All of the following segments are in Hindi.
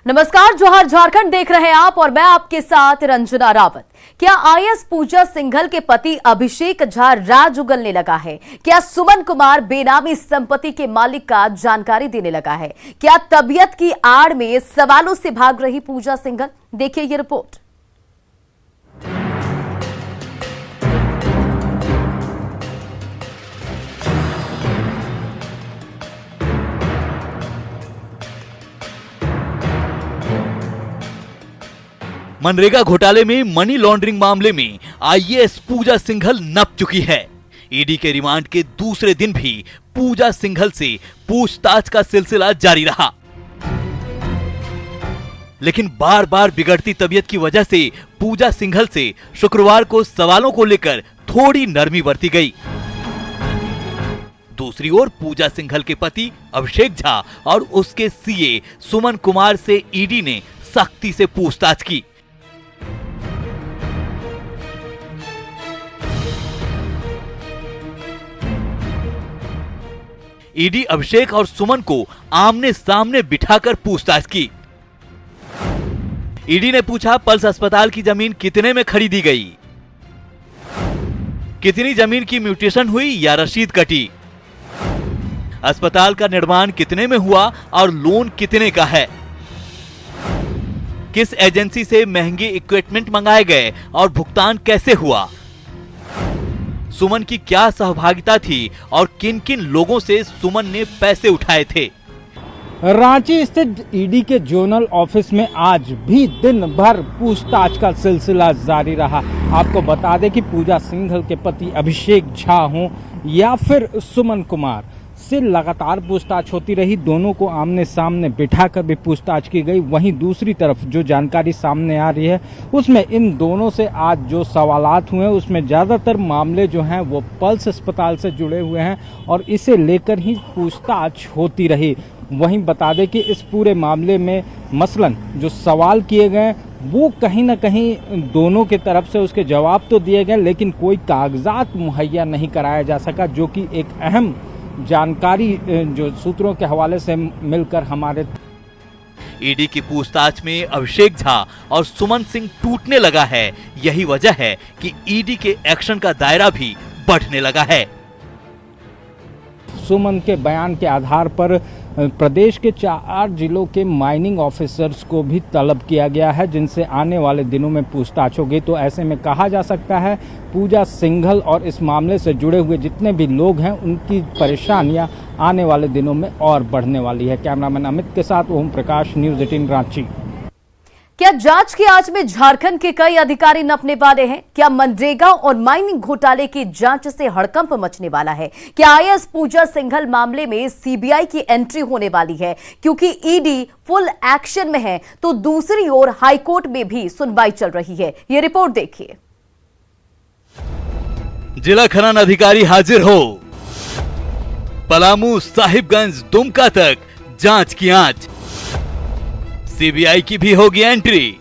नमस्कार, जोहार झारखंड देख रहे हैं आप और मैं आपके साथ रंजना रावत। क्या आईएएस पूजा सिंघल के पति अभिषेक झा राज उगलने लगा है? क्या सुमन कुमार बेनामी संपत्ति के मालिक का जानकारी देने लगा है? क्या तबीयत की आड़ में सवालों से भाग रही पूजा सिंघल? देखिए ये रिपोर्ट। मनरेगा घोटाले में मनी लॉन्ड्रिंग मामले में आईएएस पूजा सिंघल नप चुकी है। ईडी के रिमांड के दूसरे दिन भी पूजा सिंघल से पूछताछ का सिलसिला जारी रहा, लेकिन बार बार बिगड़ती तबीयत की वजह से पूजा सिंघल से शुक्रवार को सवालों को लेकर थोड़ी नरमी बरती गई। दूसरी ओर पूजा सिंघल के पति अभिषेक झा और उसके सीए सुमन कुमार से ईडी ने सख्ती से पूछताछ की। ईडी अभिषेक और सुमन को आमने सामने बिठाकर पूछताछ की। ईडी ने पूछा, पल्स अस्पताल की जमीन कितने में खरीदी गई? कितनी जमीन की म्यूटेशन हुई या रसीद कटी? अस्पताल का निर्माण कितने में हुआ और लोन कितने का है? किस एजेंसी से महंगे इक्विपमेंट मंगाए गए और भुगतान कैसे हुआ? सुमन की क्या सहभागिता थी और किन किन लोगों से सुमन ने पैसे उठाए थे? रांची स्थित ईडी के जोनल ऑफिस में आज भी दिन भर पूछताछ का सिलसिला जारी रहा। आपको बता दें कि पूजा सिंघल के पति अभिषेक झा हों या फिर सुमन कुमार से लगातार पूछताछ होती रही। दोनों को आमने सामने बिठाकर भी पूछताछ की गई। वहीं दूसरी तरफ जो जानकारी सामने आ रही है उसमें इन दोनों से आज जो सवालात हुए उसमें ज़्यादातर मामले जो हैं वो पल्स अस्पताल से जुड़े हुए हैं और इसे लेकर ही पूछताछ होती रही। वहीं बता दें कि इस पूरे मामले में मसलन जो सवाल किए गए वो कहीं ना कहीं दोनों के तरफ से उसके जवाब तो दिए गए, लेकिन कोई कागजात मुहैया नहीं कराया जा सका, जो कि एक अहम जानकारी जो सूत्रों के हवाले से मिलकर हमारे ईडी की पूछताछ में अभिषेक झा और सुमन सिंह टूटने लगा है। यही वजह है कि ईडी के एक्शन का दायरा भी बढ़ने लगा है। सुमन के बयान के आधार पर प्रदेश के 4 जिलों के माइनिंग ऑफिसर्स को भी तलब किया गया है, जिनसे आने वाले दिनों में पूछताछ होगी। तो ऐसे में कहा जा सकता है पूजा सिंघल और इस मामले से जुड़े हुए जितने भी लोग हैं उनकी परेशानियां आने वाले दिनों में और बढ़ने वाली है। कैमरामैन अमित के साथ ओम प्रकाश, न्यूज़ 18 रांची। क्या जांच की आंच में झारखंड के कई अधिकारी नपने वाले हैं? क्या मनरेगा और माइनिंग घोटाले की जांच से हड़कंप मचने वाला है? क्या आईएएस पूजा सिंघल मामले में सीबीआई की एंट्री होने वाली है? क्योंकि ईडी फुल एक्शन में है तो दूसरी ओर हाईकोर्ट में भी सुनवाई चल रही है। ये रिपोर्ट देखिए। जिला खनन अधिकारी हाजिर हो। पलामू, साहिबगंज, दुमका तक जांच की आंच। सीबीआई की भी होगी एंट्री।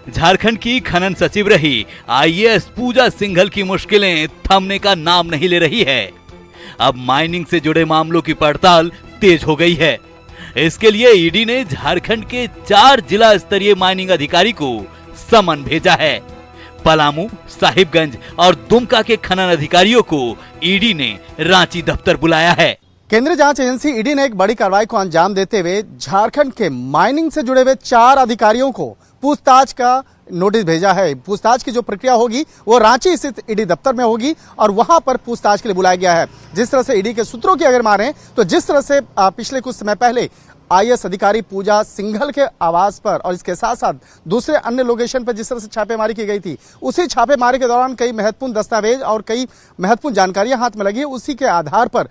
झारखंड की खनन सचिव रही आईएएस पूजा सिंघल की मुश्किलें थमने का नाम नहीं ले रही है। अब माइनिंग से जुड़े मामलों की पड़ताल तेज हो गई है। इसके लिए ईडी ने झारखंड के 4 जिला स्तरीय माइनिंग अधिकारी को समन भेजा है। पलामू, साहिबगंज और दुमका के खनन अधिकारियों को ईडी ने रांची दफ्तर बुलाया है। केंद्रीय जांच एजेंसी ईडी ने एक बड़ी कार्रवाई को अंजाम देते हुए झारखंड के माइनिंग से जुड़े हुए 4 अधिकारियों को पूछताछ का नोटिस भेजा है। पूछताछ की जो प्रक्रिया होगी वो रांची स्थित ईडी दफ्तर में होगी और वहां पर पूछताछ के लिए बुलाया गया है। जिस तरह से ईडी के सूत्रों की अगर मारें तो जिस तरह से पिछले कुछ समय पहले आईएएस अधिकारी पूजा सिंघल के आवास पर और इसके साथ साथ दूसरे अन्य लोकेशन पर जिस तरह से छापेमारी की गई थी, उसी छापेमारी के दौरान कई महत्वपूर्ण दस्तावेज और कई महत्वपूर्ण जानकारियां हाथ में लगी। उसी के आधार पर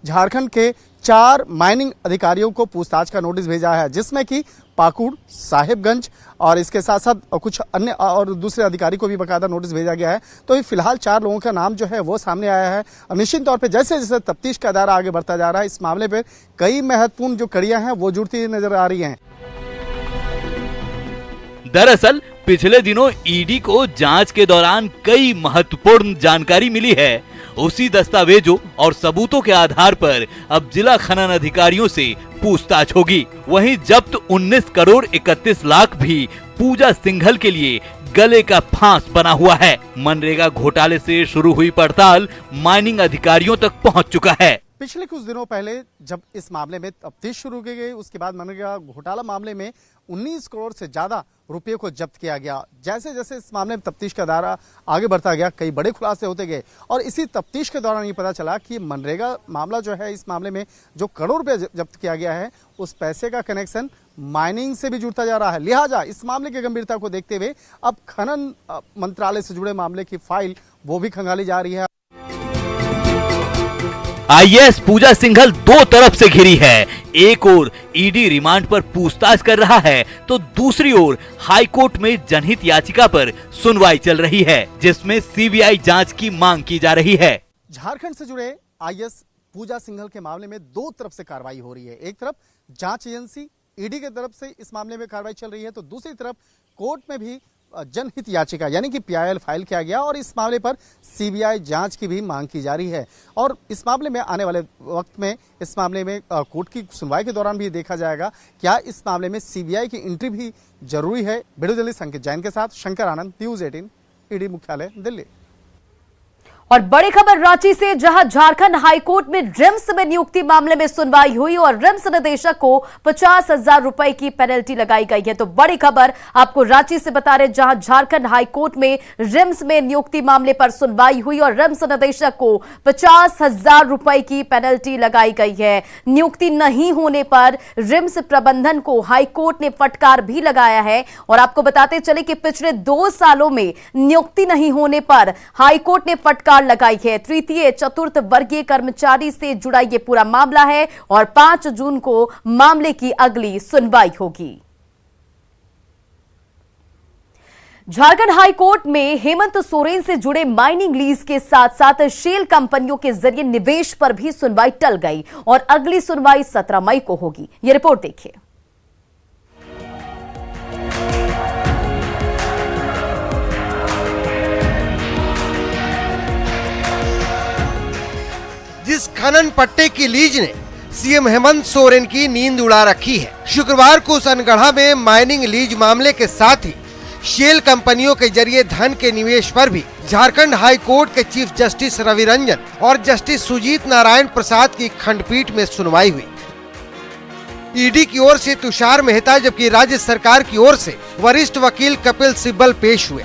झारखंड के 4 माइनिंग अधिकारियों को पूछताछ का नोटिस भेजा है, जिसमें कि पाकुड़, साहिबगंज और इसके साथ साथ कुछ अन्य और दूसरे अधिकारी को भी बकायदा नोटिस भेजा गया है। तो फिलहाल 4 लोगों का नाम जो है वो सामने आया है। निश्चित तौर पे जैसे जैसे तफ्तीश का दायरा आगे बढ़ता जा रहा है, इस मामले पे कई महत्वपूर्ण जो कड़ियां हैं वो जुड़ती नजर आ रही हैं। दरअसल पिछले दिनों ईडी को जांच के दौरान कई महत्वपूर्ण जानकारी मिली है। उसी दस्तावेजों और सबूतों के आधार पर अब जिला खनन अधिकारियों से पूछताछ होगी। वहीं जब्त 19 करोड़ 31 लाख भी पूजा सिंघल के लिए गले का फांस बना हुआ है। मनरेगा घोटाले से शुरू हुई पड़ताल माइनिंग अधिकारियों तक पहुंच चुका है। पिछले कुछ दिनों पहले जब इस मामले में तफ्तीश शुरू की गई, उसके बाद मनरेगा घोटाला मामले में 19 करोड़ से ज्यादा रुपये को जब्त किया गया। जैसे जैसे इस मामले में तफ्तीश का दायरा आगे बढ़ता गया, कई बड़े खुलासे होते गए और इसी तफ्तीश के दौरान ये पता चला कि मनरेगा मामला जो है, इस मामले में जो करोड़ रुपये जब्त किया गया है, उस पैसे का कनेक्शन माइनिंग से भी जुड़ता जा रहा है। लिहाजा इस मामले की गंभीरता को देखते हुए अब खनन मंत्रालय से जुड़े मामले की फाइल वो भी खंगाली जा रही है। आईएएस पूजा सिंघल दो तरफ से घिरी है। एक ओर ईडी रिमांड पर पूछताछ कर रहा है तो दूसरी ओर हाईकोर्ट में जनहित याचिका पर सुनवाई चल रही है, जिसमें सीबीआई जांच की मांग की जा रही है। झारखंड से जुड़े आईएएस पूजा सिंघल के मामले में दो तरफ से कार्रवाई हो रही है। एक तरफ जांच एजेंसी ईडी की तरफ से इस मामले में कार्रवाई चल रही है तो दूसरी तरफ कोर्ट में भी जनहित याचिका यानी कि पीआईएल फाइल किया गया और इस मामले पर सीबीआई जांच की भी मांग की जा रही है। और इस मामले में आने वाले वक्त में इस मामले में कोर्ट की सुनवाई के दौरान भी देखा जाएगा क्या इस मामले में सीबीआई की एंट्री भी जरूरी है। वीडियो जर्नलिस्ट संकेत जैन के साथ शंकर आनंद, न्यूज़ 18, ईडी मुख्यालय, दिल्ली। और बड़ी खबर रांची से, जहां झारखंड हाईकोर्ट में रिम्स में नियुक्ति मामले में सुनवाई हुई और रिम्स निदेशक को 50,000 रुपए की पेनल्टी लगाई गई है। तो बड़ी खबर आपको रांची से बता रहे, जहां झारखंड हाईकोर्ट में रिम्स में नियुक्ति मामले पर सुनवाई हुई और रिम्स निदेशक को 50,000 रुपए की पेनल्टी लगाई गई है। नियुक्ति नहीं होने पर रिम्स प्रबंधन को हाईकोर्ट ने फटकार भी लगाया है। और आपको बताते चले कि पिछले 2 सालों में नियुक्ति नहीं होने पर हाईकोर्ट ने फटकार लगाई है। तृतीय चतुर्थ वर्गीय कर्मचारी से जुड़ा यह पूरा मामला है और 5 जून को मामले की अगली सुनवाई होगी। झारखंड हाईकोर्ट में हेमंत सोरेन से जुड़े माइनिंग लीज के साथ साथ शेल कंपनियों के जरिए निवेश पर भी सुनवाई टल गई और अगली सुनवाई 17 मई को होगी। यह रिपोर्ट देखिए। जिस खनन पट्टे की लीज ने सीएम हेमंत सोरेन की नींद उड़ा रखी है, शुक्रवार को उस अनगढ़ा में माइनिंग लीज मामले के साथ ही शेल कंपनियों के जरिए धन के निवेश पर भी झारखंड हाई कोर्ट के चीफ जस्टिस रवि रंजन और जस्टिस सुजीत नारायण प्रसाद की खंडपीठ में सुनवाई हुई। ईडी की ओर से तुषार मेहता जबकि राज्य सरकार की ओर से वरिष्ठ वकील कपिल सिब्बल पेश हुए।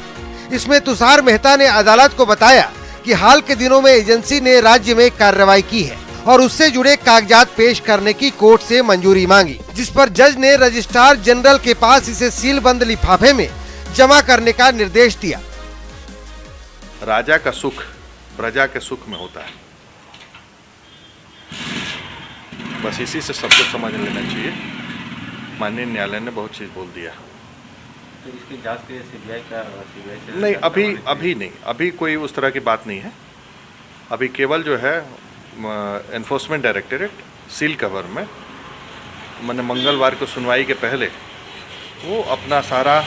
इसमें तुषार मेहता ने अदालत को बताया कि हाल के दिनों में एजेंसी ने राज्य में कार्रवाई की है और उससे जुड़े कागजात पेश करने की कोर्ट से मंजूरी मांगी, जिस पर जज ने रजिस्ट्रार जनरल के पास इसे सीलबंद लिफाफे में जमा करने का निर्देश दिया। राजा का सुख प्रजा के सुख में होता है, बस इसी से सब कुछ समझ लेना चाहिए। माननीय न्यायालय ने बहुत चीज बोल दिया। तो इसकी जांच के लिए सीबीआई का नहीं, अभी नहीं, अभी कोई उस तरह की बात नहीं है। अभी केवल जो है एनफोर्समेंट डायरेक्टरेट सील कवर में मैंने मंगलवार को सुनवाई के पहले वो अपना सारा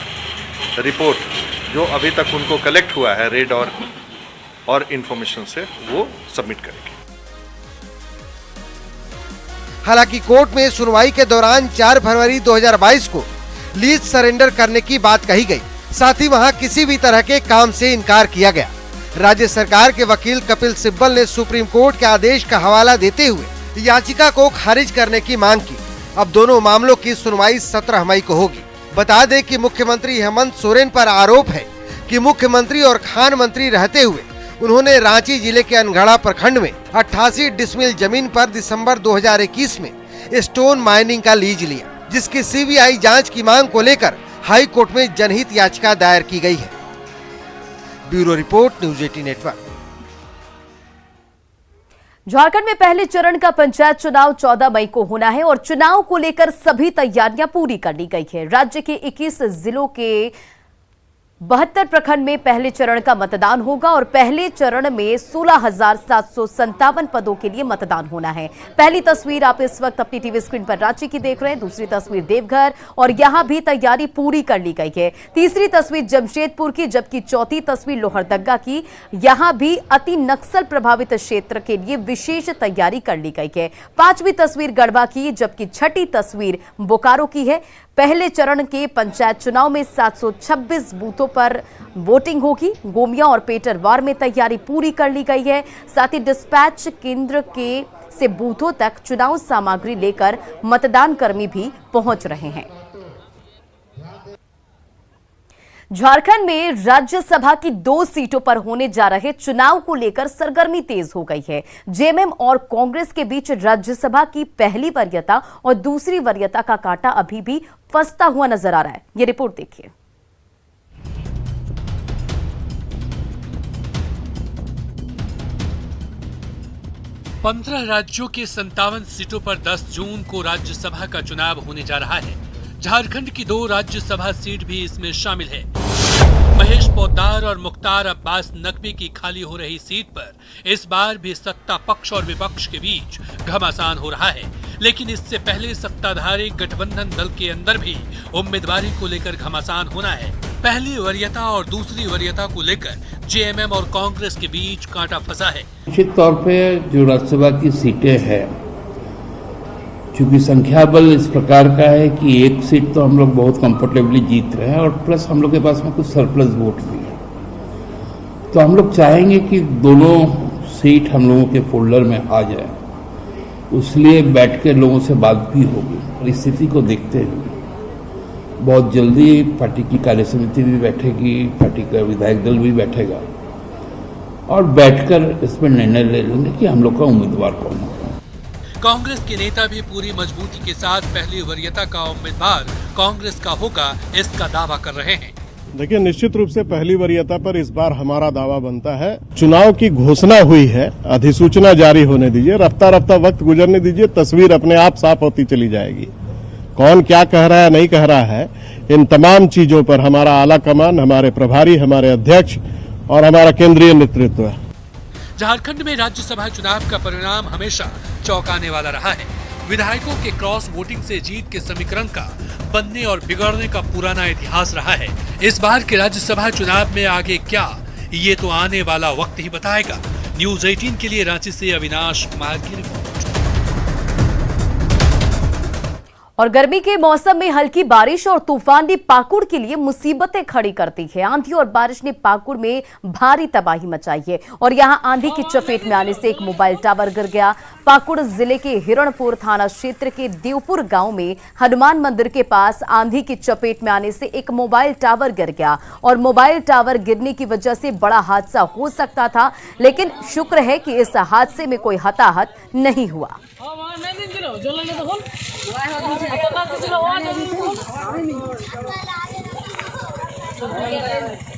रिपोर्ट जो अभी तक उनको कलेक्ट हुआ है रेड और इंफॉर्मेशन से वो सबमिट करेंगे। हालांकि कोर्ट में सुनवाई के दौरान 4 फरवरी 2022 को लीज सरेंडर करने की बात कही गई, साथ ही वहां किसी भी तरह के काम से इनकार किया गया। राज्य सरकार के वकील कपिल सिब्बल ने सुप्रीम कोर्ट के आदेश का हवाला देते हुए याचिका को खारिज करने की मांग की। अब दोनों मामलों की सुनवाई 17 मई को होगी। बता दें कि मुख्यमंत्री हेमंत सोरेन पर आरोप है कि मुख्यमंत्री और खान मंत्री रहते हुए उन्होंने रांची जिले के अनगढ़ा प्रखंड में 88 डिसमिल जमीन पर दिसंबर 2021 में स्टोन माइनिंग का लीज लिया, जिसकी सीबीआई जांच की मांग को लेकर हाई कोर्ट में जनहित याचिका दायर की गई है। Bureau report, news 18 network. Jharkhand में पहले चरण का पंचायत चुनाव 14 मई को होना है और चुनाव को लेकर सभी तैयारियां पूरी कर ली गई है। राज्य के 21 जिलों के 72 प्रखंड में पहले चरण का मतदान होगा और पहले चरण में 16,757 पदों के लिए मतदान होना है। पहली तस्वीर आप इस वक्त अपनी टीवी स्क्रीन पर रांची की देख रहे हैं, दूसरी तस्वीर देवघर और यहां भी तैयारी पूरी कर ली गई है। तीसरी तस्वीर जमशेदपुर की, जबकि चौथी तस्वीर लोहरदगा की। यहां भी अति नक्सल प्रभावित क्षेत्र के लिए विशेष तैयारी कर ली गई है। पांचवी तस्वीर गढ़वा की, जबकि छठी तस्वीर बोकारो की है। पहले चरण के पंचायत चुनाव में 726 बूथों पर वोटिंग होगी। गोमिया और पेटरवार में तैयारी पूरी कर ली गई है। साथ ही डिस्पैच केंद्र से बूथों तक चुनाव सामग्री लेकर मतदान कर्मी भी पहुंच रहे हैं। झारखंड में राज्यसभा की 2 सीटों पर होने जा रहे चुनाव को लेकर सरगर्मी तेज हो गई है। जेएमएम और कांग्रेस के बीच राज्यसभा की पहली वरीयता और दूसरी वरीयता का कांटा अभी भी फंसता हुआ नजर आ रहा है। ये रिपोर्ट देखिए। पंद्रह राज्यों के 57 सीटों पर 10 जून को राज्यसभा का चुनाव होने जा रहा है। झारखंड की 2 राज्यसभा सीट भी इसमें शामिल है। महेश पोद्दार और मुख्तार अब्बास नकवी की खाली हो रही सीट पर इस बार भी सत्ता पक्ष और विपक्ष के बीच घमासान हो रहा है। लेकिन इससे पहले सत्ताधारी गठबंधन दल के अंदर भी उम्मीदवारी को लेकर घमासान होना है। पहली वरीयता और दूसरी वरीयता को लेकर जेएमएम और कांग्रेस के बीच कांटा फंसा है। निश्चित तौर पे जो राज्यसभा की सीटें हैं, चूंकि संख्या बल इस प्रकार का है कि एक सीट तो हम लोग बहुत कंफर्टेबली जीत रहे हैं और प्लस हम लोग के पास में कुछ सरप्लस वोट भी है, तो हम लोग चाहेंगे कि दोनों सीट हम लोगों के फोल्डर में आ जाए। इसलिए बैठ के लोगों से बात भी होगी और इस स्थिति को देखते हुए बहुत जल्दी पार्टी की कार्य समिति भी बैठेगी, पार्टी का विधायक दल भी बैठेगा और बैठकर इसमें निर्णय ले लेंगे कि हम लोग का उम्मीदवार कौन होगा। कांग्रेस के नेता भी पूरी मजबूती के साथ पहली वरीयता का उम्मीदवार कांग्रेस का होगा इसका दावा कर रहे हैं। देखिए, निश्चित रूप से पहली वरीयता पर इस बार हमारा दावा बनता है। चुनाव की घोषणा हुई है, अधिसूचना जारी होने दीजिए, रफ्ता रफ्ता वक्त गुजरने दीजिए, तस्वीर अपने आप साफ होती चली जाएगी। कौन क्या कह रहा है नहीं कह रहा है, इन तमाम चीजों पर हमारा आला कमान, हमारे प्रभारी, हमारे अध्यक्ष और हमारा केंद्रीय नेतृत्व है। झारखंड में राज्यसभा चुनाव का परिणाम हमेशा चौंकाने वाला रहा है। विधायकों के क्रॉस वोटिंग से जीत के समीकरण का बनने और बिगड़ने का पुराना इतिहास रहा है। इस बार के राज्यसभा चुनाव में आगे क्या, ये तो आने वाला वक्त ही बताएगा। न्यूज़ 18 के लिए रांची से अविनाश कुमार की रिपोर्ट। और गर्मी के मौसम में हल्की बारिश और तूफान भी पाकुड़ के लिए मुसीबतें खड़ी करती है। आंधी और बारिश ने पाकुड़ में भारी तबाही मचाई है और यहां आंधी की चपेट में आने से एक मोबाइल टावर गिर गया। पाकुड़ जिले के हिरणपुर थाना क्षेत्र के देवपुर गांव में हनुमान मंदिर के पास आंधी की चपेट में आने से एक मोबाइल टावर गिर गया और मोबाइल टावर गिरने की वजह से बड़ा हादसा हो सकता था, लेकिन शुक्र है कि इस हादसे में कोई हताहत नहीं हुआ। Gracias.